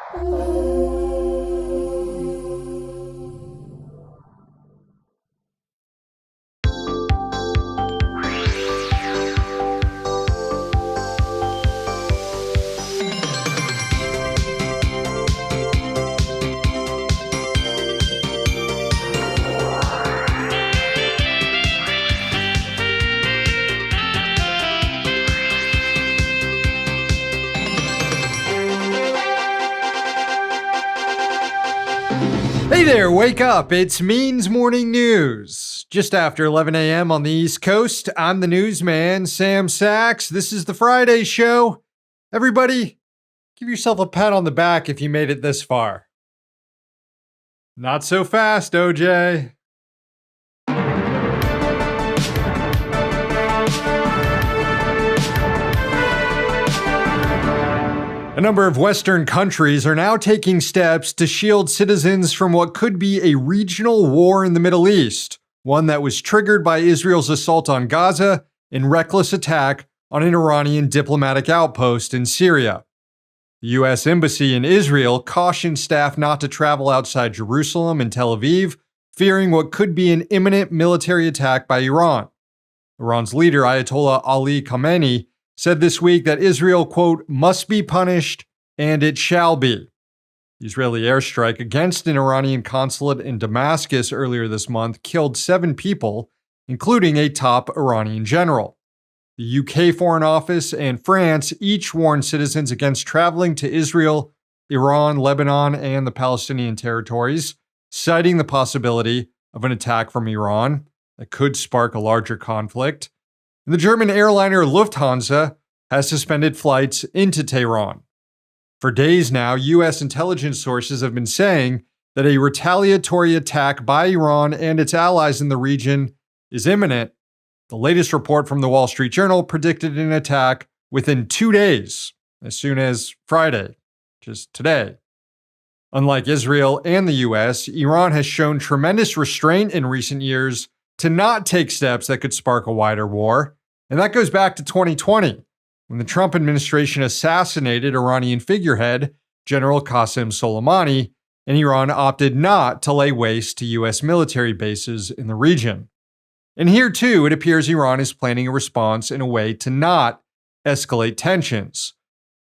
Hey there, wake up. It's Means Morning News. Just after 11 a.m. on the East Coast, I'm the newsman, Sam Sachs. This is the Friday show. Everybody, give yourself a pat on the back if you made it this far. Not so fast, OJ. A number of Western countries are now taking steps to shield citizens from what could be a regional war in the Middle East, one that was triggered by Israel's assault on Gaza and reckless attack on an Iranian diplomatic outpost in Syria. The U.S. Embassy in Israel cautioned staff not to travel outside Jerusalem and Tel Aviv, fearing what could be an imminent military attack by Iran. Iran's leader, Ayatollah Ali Khamenei, said this week that Israel, quote, must be punished, and it shall be. The Israeli airstrike against an Iranian consulate in Damascus earlier this month killed 7 people, including a top Iranian general. The UK Foreign Office and France each warned citizens against traveling to Israel, Iran, Lebanon, and the Palestinian territories, citing the possibility of an attack from Iran that could spark a larger conflict. And the German airliner Lufthansa has suspended flights into Tehran. For days now, U.S. intelligence sources have been saying that a retaliatory attack by Iran and its allies in the region is imminent. The latest report from the Wall Street Journal predicted an attack within 2 days, as soon as Friday, just today. Unlike Israel and the U.S., Iran has shown tremendous restraint in recent years to not take steps that could spark a wider war. And that goes back to 2020, when the Trump administration assassinated Iranian figurehead General Qasem Soleimani, and Iran opted not to lay waste to U.S. military bases in the region. And here, too, it appears Iran is planning a response in a way to not escalate tensions.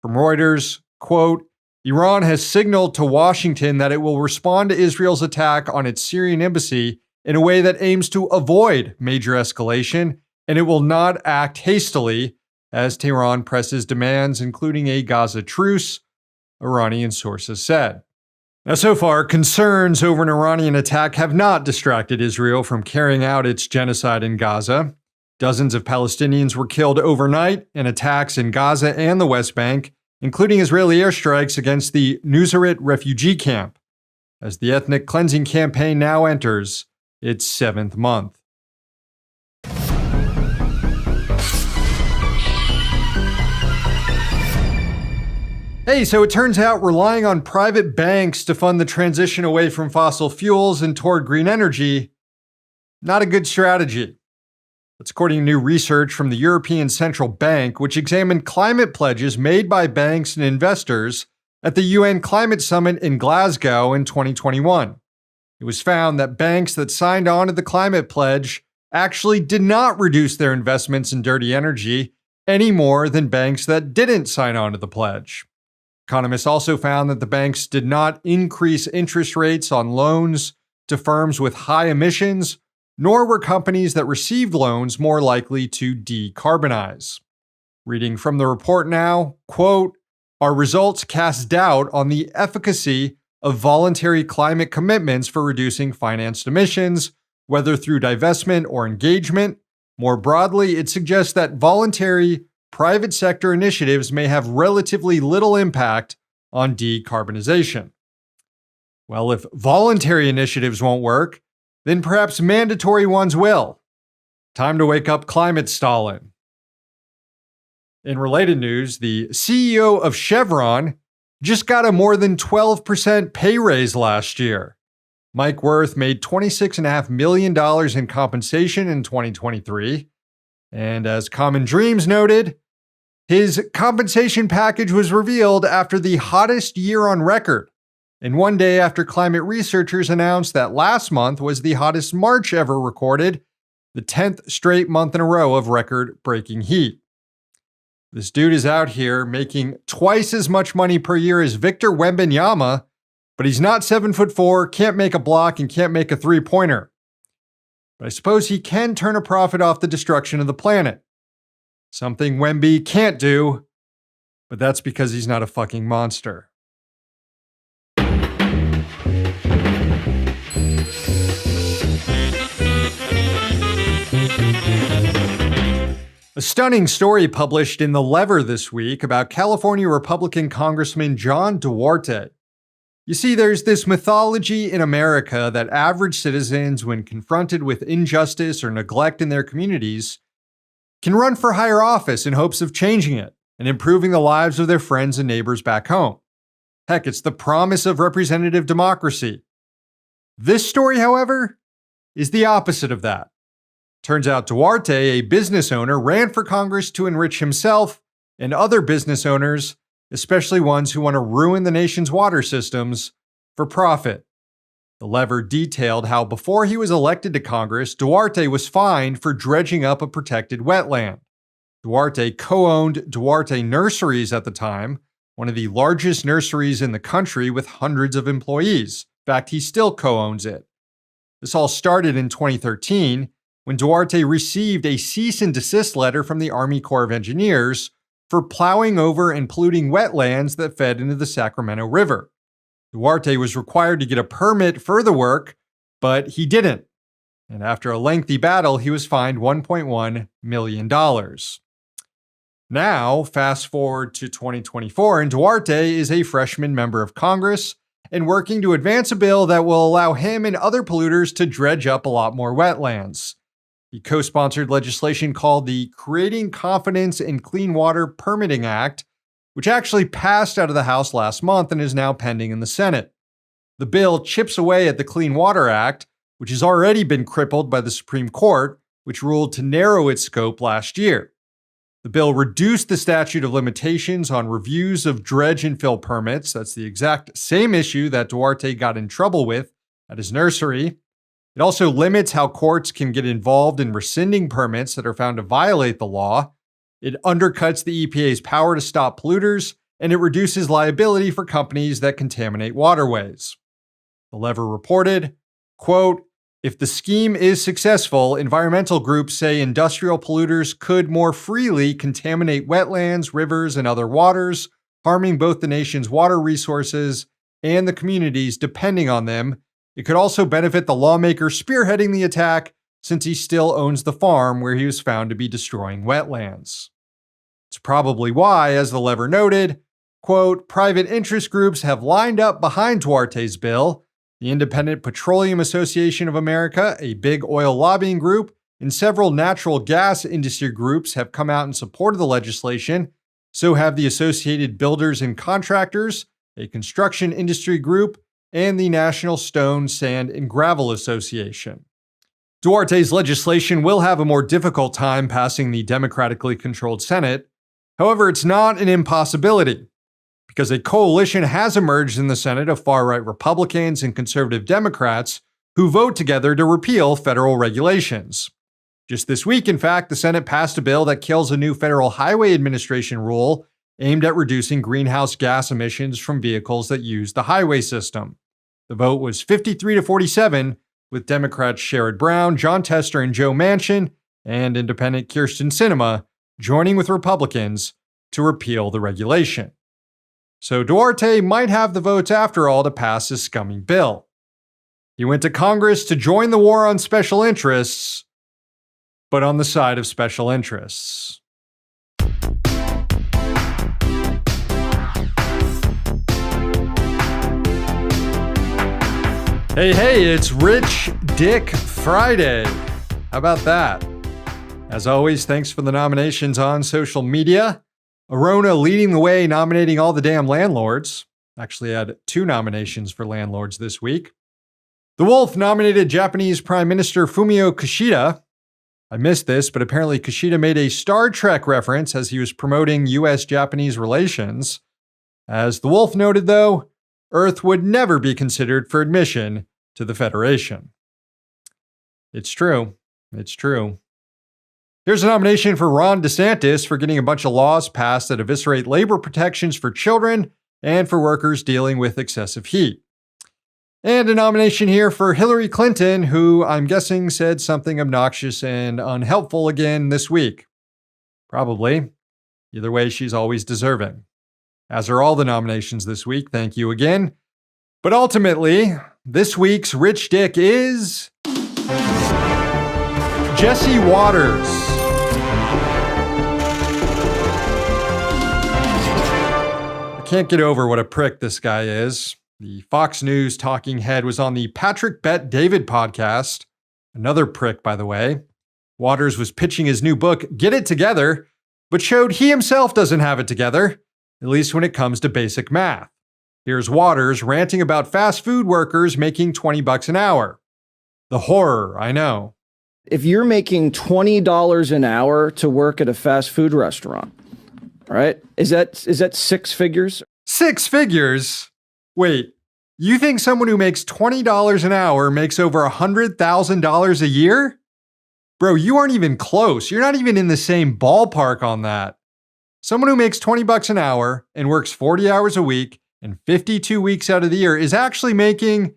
From Reuters, quote, Iran has signaled to Washington that it will respond to Israel's attack on its Syrian embassy in a way that aims to avoid major escalation, and it will not act hastily as Tehran presses demands, including a Gaza truce, Iranian sources said. Now, so far, concerns over an Iranian attack have not distracted Israel from carrying out its genocide in Gaza. Dozens of Palestinians were killed overnight in attacks in Gaza and the West Bank, including Israeli airstrikes against the Nuseirat refugee camp, as the ethnic cleansing campaign now enters its 7th month. Hey, so it turns out relying on private banks to fund the transition away from fossil fuels and toward green energy, not a good strategy. That's according to new research from the European Central Bank, which examined climate pledges made by banks and investors at the UN Climate Summit in Glasgow in 2021. It was found that banks that signed on to the climate pledge actually did not reduce their investments in dirty energy any more than banks that didn't sign on to the pledge. Economists also found that the banks did not increase interest rates on loans to firms with high emissions, nor were companies that received loans more likely to decarbonize. Reading from the report now, quote, our results cast doubt on the efficacy of voluntary climate commitments for reducing financed emissions, whether through divestment or engagement. More broadly, it suggests that voluntary private sector initiatives may have relatively little impact on decarbonization. Well, if voluntary initiatives won't work, then perhaps mandatory ones will. Time to wake up, climate Stalin. In related news, the CEO of Chevron just got a more than 12% pay raise last year. Mike Wirth made $26.5 million in compensation in 2023. And as Common Dreams noted, His compensation package was revealed after the hottest year on record, and one day after climate researchers announced that last month was the hottest March ever recorded, the 10th straight month in a row of record-breaking heat. This dude is out here making twice as much money per year as Victor Wembanyama, but he's not 7'4", can't make a block, and can't make a three-pointer. But I suppose he can turn a profit off the destruction of the planet. Something Wemby can't do, but that's because he's not a fucking monster. A stunning story published in The Lever this week about California Republican Congressman John Duarte. You see, there's this mythology in America that average citizens, when confronted with injustice or neglect in their communities, can run for higher office in hopes of changing it and improving the lives of their friends and neighbors back home. Heck, it's the promise of representative democracy. This story, however, is the opposite of that. Turns out Duarte, a business owner, ran for Congress to enrich himself and other business owners, especially ones who want to ruin the nation's water systems, for profit. The Lever detailed how before he was elected to Congress, Duarte was fined for dredging up a protected wetland. Duarte co-owned Duarte Nurseries at the time, one of the largest nurseries in the country with hundreds of employees. In fact, he still co-owns it. This all started in 2013 when Duarte received a cease and desist letter from the Army Corps of Engineers for plowing over and polluting wetlands that fed into the Sacramento River. Duarte was required to get a permit for the work, but he didn't. And after a lengthy battle, he was fined $1.1 million. Now, fast forward to 2024, and Duarte is a freshman member of Congress and working to advance a bill that will allow him and other polluters to dredge up a lot more wetlands. He co-sponsored legislation called the Creating Confidence in Clean Water Permitting Act, which actually passed out of the House last month and is now pending in the Senate. The bill chips away at the Clean Water Act, which has already been crippled by the Supreme Court, which ruled to narrow its scope last year. The bill reduced the statute of limitations on reviews of dredge and fill permits. That's the exact same issue that Duarte got in trouble with at his nursery. It also limits how courts can get involved in rescinding permits that are found to violate the law. It undercuts the EPA's power to stop polluters, and it reduces liability for companies that contaminate waterways. The Lever reported, quote, "If the scheme is successful, environmental groups say industrial polluters could more freely contaminate wetlands, rivers, and other waters, harming both the nation's water resources and the communities depending on them. It could also benefit the lawmaker spearheading the attack, since he still owns the farm where he was found to be destroying wetlands." It's probably why, as the Lever noted, quote, "Private interest groups have lined up behind Duarte's bill. The Independent Petroleum Association of America, a big oil lobbying group, and several natural gas industry groups have come out in support of the legislation. So have the Associated Builders and Contractors, a construction industry group, and the National Stone, Sand, and Gravel Association." Duarte's legislation will have a more difficult time passing the democratically controlled Senate. However, it's not an impossibility, because a coalition has emerged in the Senate of far-right Republicans and conservative Democrats who vote together to repeal federal regulations. Just this week, in fact, the Senate passed a bill that kills a new Federal Highway Administration rule aimed at reducing greenhouse gas emissions from vehicles that use the highway system. The vote was 53-47, with Democrats Sherrod Brown, John Tester, and Joe Manchin, and independent Kyrsten Sinema joining with Republicans to repeal the regulation. So Duarte might have the votes after all to pass his scummy bill. He went to Congress to join the war on special interests, but on the side of special interests. Hey, it's Rich Dick Friday. How about that? As always, thanks for the nominations on social media. Arona leading the way, nominating all the damn landlords. Actually had 2 nominations for landlords this week. The Wolf nominated Japanese Prime Minister Fumio Kishida. I missed this, but apparently Kushida made a Star Trek reference as he was promoting U.S.-Japanese relations. As the Wolf noted, though, Earth would never be considered for admission to the Federation. It's true. It's true. Here's a nomination for Ron DeSantis for getting a bunch of laws passed that eviscerate labor protections for children and for workers dealing with excessive heat. And a nomination here for Hillary Clinton, who I'm guessing said something obnoxious and unhelpful again this week. Probably. Either way, she's always deserving. As are all the nominations this week, thank you again. But ultimately, this week's Rich Dick is Jesse Waters. I can't get over what a prick this guy is. The Fox News talking head was on the Patrick Bet David podcast. Another prick, by the way. Waters was pitching his new book, Get It Together, but showed he himself doesn't have it together, at least when it comes to basic math. Here's Waters ranting about fast food workers making $20 an hour. The horror, I know. If you're making $20 an hour to work at a fast food restaurant, right? Is that 6 figures? 6 figures? Wait, you think someone who makes $20 an hour makes over $100,000 a year? Bro, you aren't even close. You're not even in the same ballpark on that. Someone who makes $20 an hour and works 40 hours a week and 52 weeks out of the year is actually making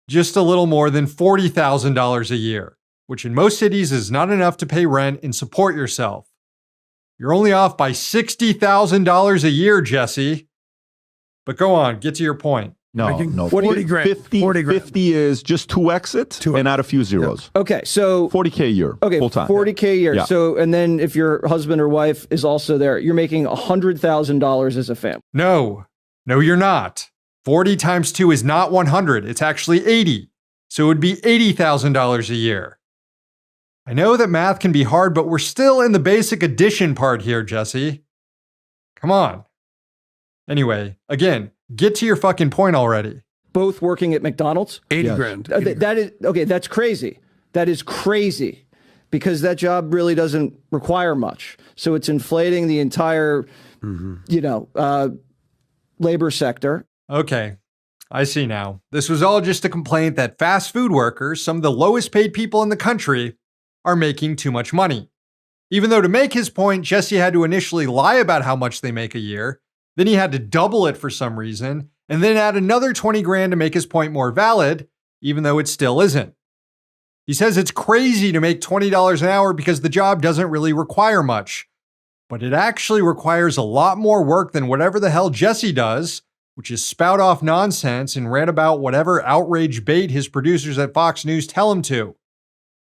just a little more than $40,000 a year, which in most cities is not enough to pay rent and support yourself. You're only off by $60,000 a year, Jesse. But go on, get to your point. No. 40 grand. 50 is just 2 exits and add a few zeros. Yeah. Okay, so $40K a year. Okay, full time. $40K a year. Yeah. So, and then if your husband or wife is also there, you're making $100,000 as a family. No, you're not. 40 times 2 is not 100. It's actually 80. So it would be $80,000 a year. I know that math can be hard, but we're still in the basic addition part here, Jesse. Come on. Anyway, again, get to your fucking point already. Both working at McDonald's? 80 grand. That is, okay, that's crazy. That is crazy because that job really doesn't require much. So it's inflating the entire, labor sector. Okay, I see now. This was all just a complaint that fast food workers, some of the lowest paid people in the country, are making too much money. Even though to make his point, Jesse had to initially lie about how much they make a year, then he had to double it for some reason, and then add another 20 grand to make his point more valid, even though it still isn't. He says it's crazy to make $20 an hour because the job doesn't really require much, but it actually requires a lot more work than whatever the hell Jesse does, which is spout off nonsense and rant about whatever outrage bait his producers at Fox News tell him to.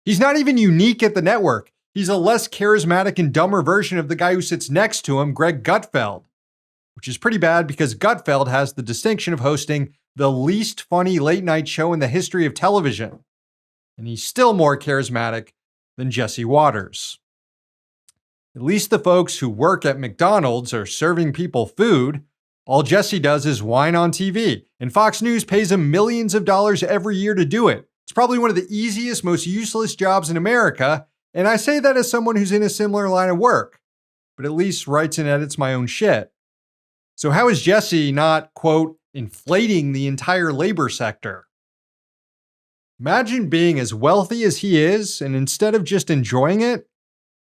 He's not even unique at the network. He's a less charismatic and dumber version of the guy who sits next to him, Greg Gutfeld. Which is pretty bad because Gutfeld has the distinction of hosting the least funny late night show in the history of television. And he's still more charismatic than Jesse Waters. At least the folks who work at McDonald's are serving people food. All Jesse does is whine on TV, and Fox News pays him millions of dollars every year to do it. It's probably one of the easiest, most useless jobs in America, and I say that as someone who's in a similar line of work, but at least writes and edits my own shit. So how is Jesse not, quote, inflating the entire labor sector? Imagine being as wealthy as he is, and instead of just enjoying it,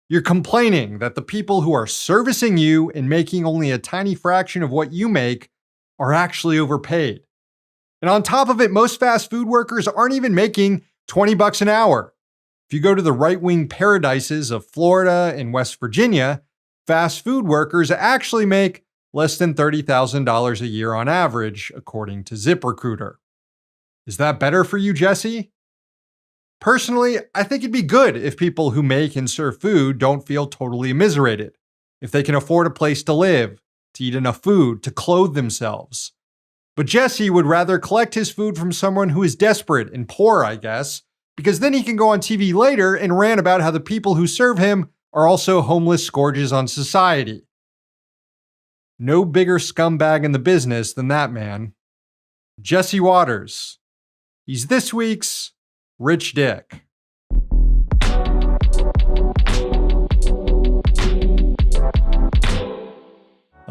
you're complaining that the people who are servicing you and making only a tiny fraction of what you make are actually overpaid. And on top of it, most fast food workers aren't even making $20 an hour. If you go to the right-wing paradises of Florida and West Virginia, fast food workers actually make less than $30,000 a year on average, according to ZipRecruiter. Is that better for you, Jesse? Personally, I think it'd be good if people who make and serve food don't feel totally immiserated, if they can afford a place to live, to eat enough food, to clothe themselves. But Jesse would rather collect his food from someone who is desperate and poor, I guess, because then he can go on TV later and rant about how the people who serve him are also homeless scourges on society. No bigger scumbag in the business than that man. Jesse Waters. He's this week's Rich Dick.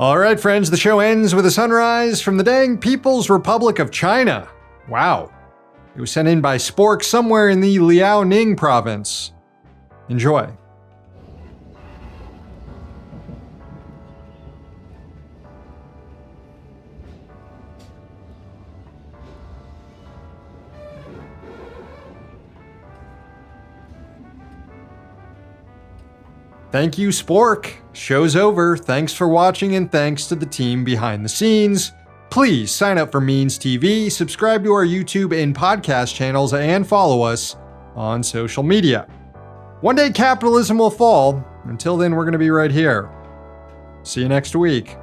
All right, friends, the show ends with a sunrise from the dang People's Republic of China. Wow. It was sent in by Spork somewhere in the Liaoning province. Enjoy. Thank you, Spork. Show's over. Thanks for watching, and thanks to the team behind the scenes. Please sign up for Means TV, subscribe to our YouTube and podcast channels, and follow us on social media. One day capitalism will fall. Until then, we're going to be right here. See you next week.